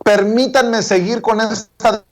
permítanme seguir con esta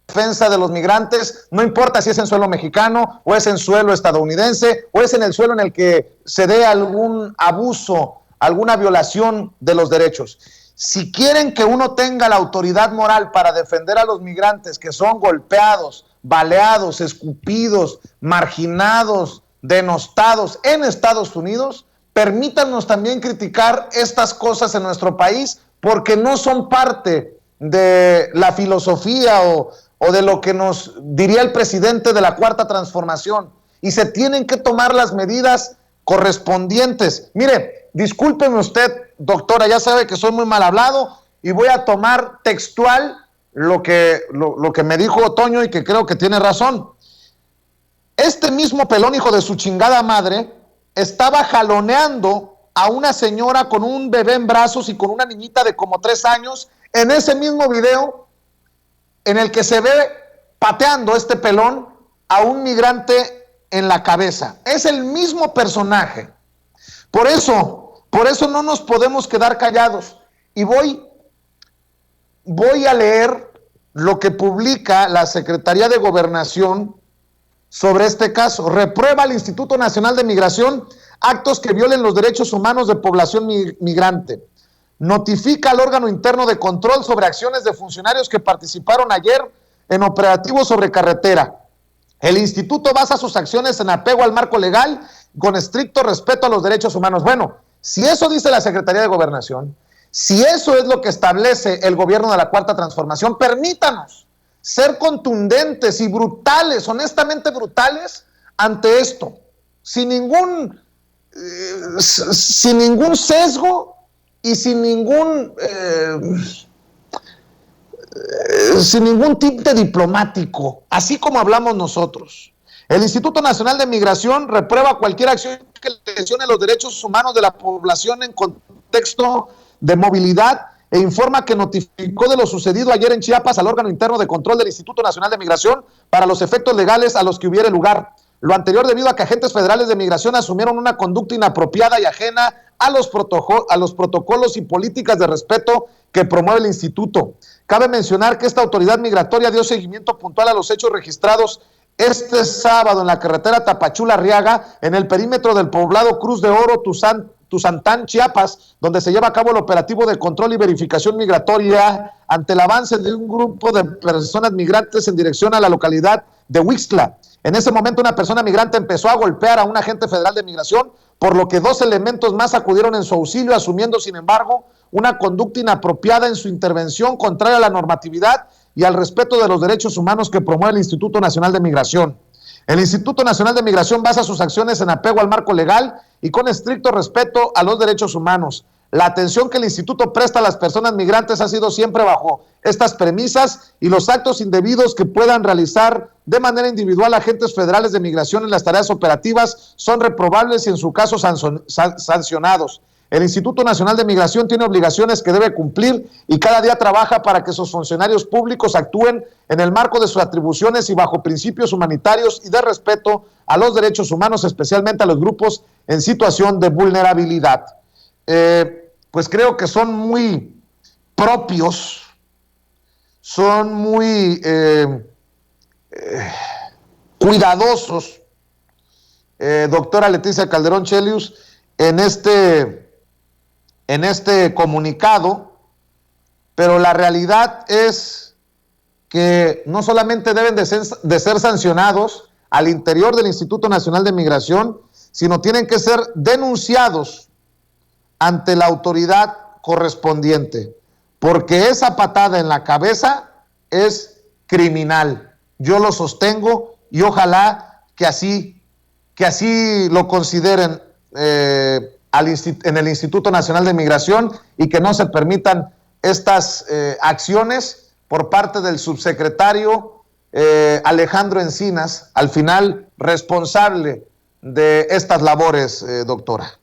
defensa de los migrantes, no importa si es en suelo mexicano, o es en suelo estadounidense, o es en el suelo en el que se dé algún abuso, alguna violación de los derechos. Si quieren que uno tenga la autoridad moral para defender a los migrantes que son golpeados, baleados, escupidos, marginados, denostados en Estados Unidos, permítanos también criticar estas cosas en nuestro país, porque no son parte de la filosofía o de lo que nos diría el presidente de la Cuarta Transformación, y se tienen que tomar las medidas correspondientes. Mire, discúlpeme usted, doctora, ya sabe que soy muy mal hablado y voy a tomar textual lo que me dijo Toño y que creo que tiene razón. Este mismo pelón, hijo de su chingada madre, estaba jaloneando a una señora con un bebé en brazos y con una niñita de como 3 años en ese mismo video en el que se ve pateando este pelón a un migrante en la cabeza. Es el mismo personaje. Por eso no nos podemos quedar callados. Y voy a leer lo que publica la Secretaría de Gobernación sobre este caso. Reprueba al Instituto Nacional de Migración actos que violen los derechos humanos de población migrante. Notifica al órgano interno de control sobre acciones de funcionarios que participaron ayer en operativos sobre carretera. El instituto basa sus acciones en apego al marco legal con estricto respeto a los derechos humanos. Bueno, si eso dice la Secretaría de Gobernación, si eso es lo que establece el gobierno de la Cuarta Transformación, permítanos ser contundentes y brutales, honestamente brutales, ante esto, sin ningún sesgo y sin ningún tinte diplomático, así como hablamos nosotros. El Instituto Nacional de Migración reprueba cualquier acción que lesione los derechos humanos de la población en contexto de movilidad e informa que notificó de lo sucedido ayer en Chiapas al órgano interno de control del Instituto Nacional de Migración para los efectos legales a los que hubiere lugar. Lo anterior debido a que agentes federales de migración asumieron una conducta inapropiada y ajena a los protocolos y políticas de respeto que promueve el instituto. Cabe mencionar que esta autoridad migratoria dio seguimiento puntual a los hechos registrados este sábado en la carretera Tapachula-Arriaga, en el perímetro del poblado Cruz de Oro, Tuzantán, Chiapas, donde se lleva a cabo el operativo de control y verificación migratoria ante el avance de un grupo de personas migrantes en dirección a la localidad de Huixtla. En ese momento una persona migrante empezó a golpear a un agente federal de migración, por lo que 2 elementos más acudieron en su auxilio, asumiendo, sin embargo, una conducta inapropiada en su intervención, contraria a la normatividad y al respeto de los derechos humanos que promueve el Instituto Nacional de Migración. El Instituto Nacional de Migración basa sus acciones en apego al marco legal y con estricto respeto a los derechos humanos. La atención que el instituto presta a las personas migrantes ha sido siempre bajo estas premisas, y los actos indebidos que puedan realizar de manera individual agentes federales de migración en las tareas operativas son reprobables y en su caso sancionados. El Instituto Nacional de Migración tiene obligaciones que debe cumplir y cada día trabaja para que sus funcionarios públicos actúen en el marco de sus atribuciones y bajo principios humanitarios y de respeto a los derechos humanos, especialmente a los grupos en situación de vulnerabilidad. Pues creo que son muy propios, son muy cuidadosos, doctora Leticia Calderón Chelius, en este comunicado, pero la realidad es que no solamente deben de ser sancionados al interior del Instituto Nacional de Migración, sino tienen que ser denunciados ante la autoridad correspondiente, porque esa patada en la cabeza es criminal. Yo lo sostengo y ojalá que así lo consideren en el Instituto Nacional de Migración, y que no se permitan estas acciones por parte del subsecretario Alejandro Encinas, al final responsable de estas labores, doctora.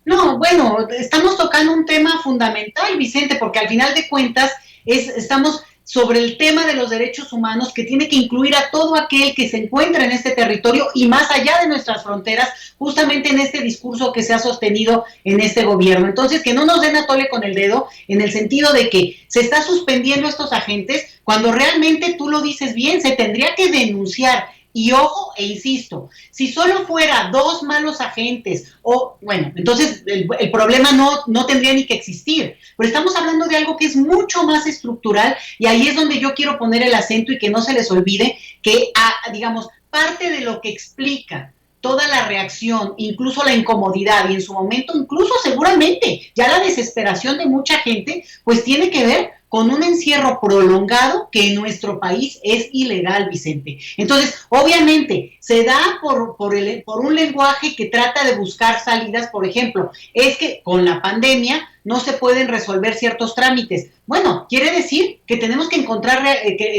No, bueno, estamos tocando un tema fundamental, Vicente, porque al final de cuentas estamos sobre el tema de los derechos humanos, que tiene que incluir a todo aquel que se encuentra en este territorio y más allá de nuestras fronteras, justamente en este discurso que se ha sostenido en este gobierno. Entonces, que no nos den a tole con el dedo en el sentido de que se está suspendiendo a estos agentes cuando realmente, tú lo dices bien, se tendría que denunciar. Y ojo, e insisto, si solo fuera 2 malos agentes, o bueno, entonces el problema no tendría ni que existir. Pero estamos hablando de algo que es mucho más estructural, y ahí es donde yo quiero poner el acento y que no se les olvide que, digamos, parte de lo que explica toda la reacción, incluso la incomodidad y en su momento incluso seguramente ya la desesperación de mucha gente, pues tiene que ver con un encierro prolongado que en nuestro país es ilegal, Vicente. Entonces, obviamente, se da por un lenguaje que trata de buscar salidas. Por ejemplo, es que con la pandemia no se pueden resolver ciertos trámites. Bueno, quiere decir que tenemos que encontrar,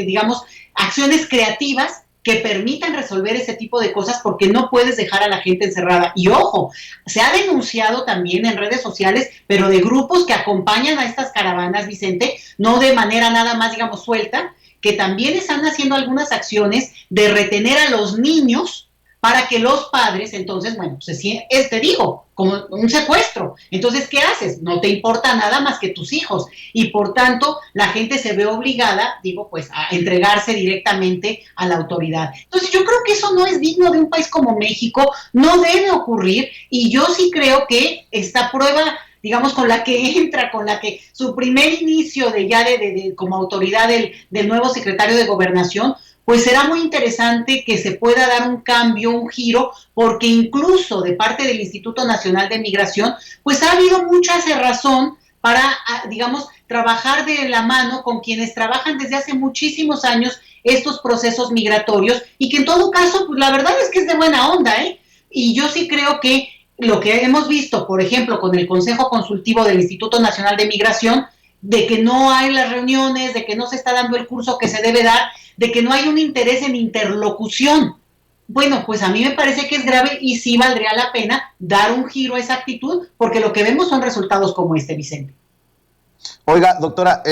digamos, acciones creativas que permitan resolver ese tipo de cosas, porque no puedes dejar a la gente encerrada. Y ojo, se ha denunciado también en redes sociales, pero de grupos que acompañan a estas caravanas, Vicente, no de manera nada más, digamos, suelta, que también están haciendo algunas acciones de retener a los niños para que los padres, entonces, bueno, pues te digo, como un secuestro. Entonces, ¿qué haces? No te importa nada más que tus hijos. Y por tanto, la gente se ve obligada, digo, pues, a entregarse directamente a la autoridad. Entonces, yo creo que eso no es digno de un país como México, no debe ocurrir, y yo sí creo que esta prueba, digamos, con la que entra, con la que su primer inicio como autoridad del nuevo secretario de Gobernación, pues será muy interesante que se pueda dar un cambio, un giro, porque incluso de parte del Instituto Nacional de Migración, pues ha habido mucha cerrazón para, digamos, trabajar de la mano con quienes trabajan desde hace muchísimos años estos procesos migratorios, y que en todo caso, pues la verdad es que es de buena onda, ¿eh? Y yo sí creo que lo que hemos visto, por ejemplo, con el Consejo Consultivo del Instituto Nacional de Migración, de que no hay las reuniones, de que no se está dando el curso que se debe dar, de que no hay un interés en interlocución. Bueno, pues a mí me parece que es grave y sí valdría la pena dar un giro a esa actitud, porque lo que vemos son resultados como este, Vicente. Oiga, doctora,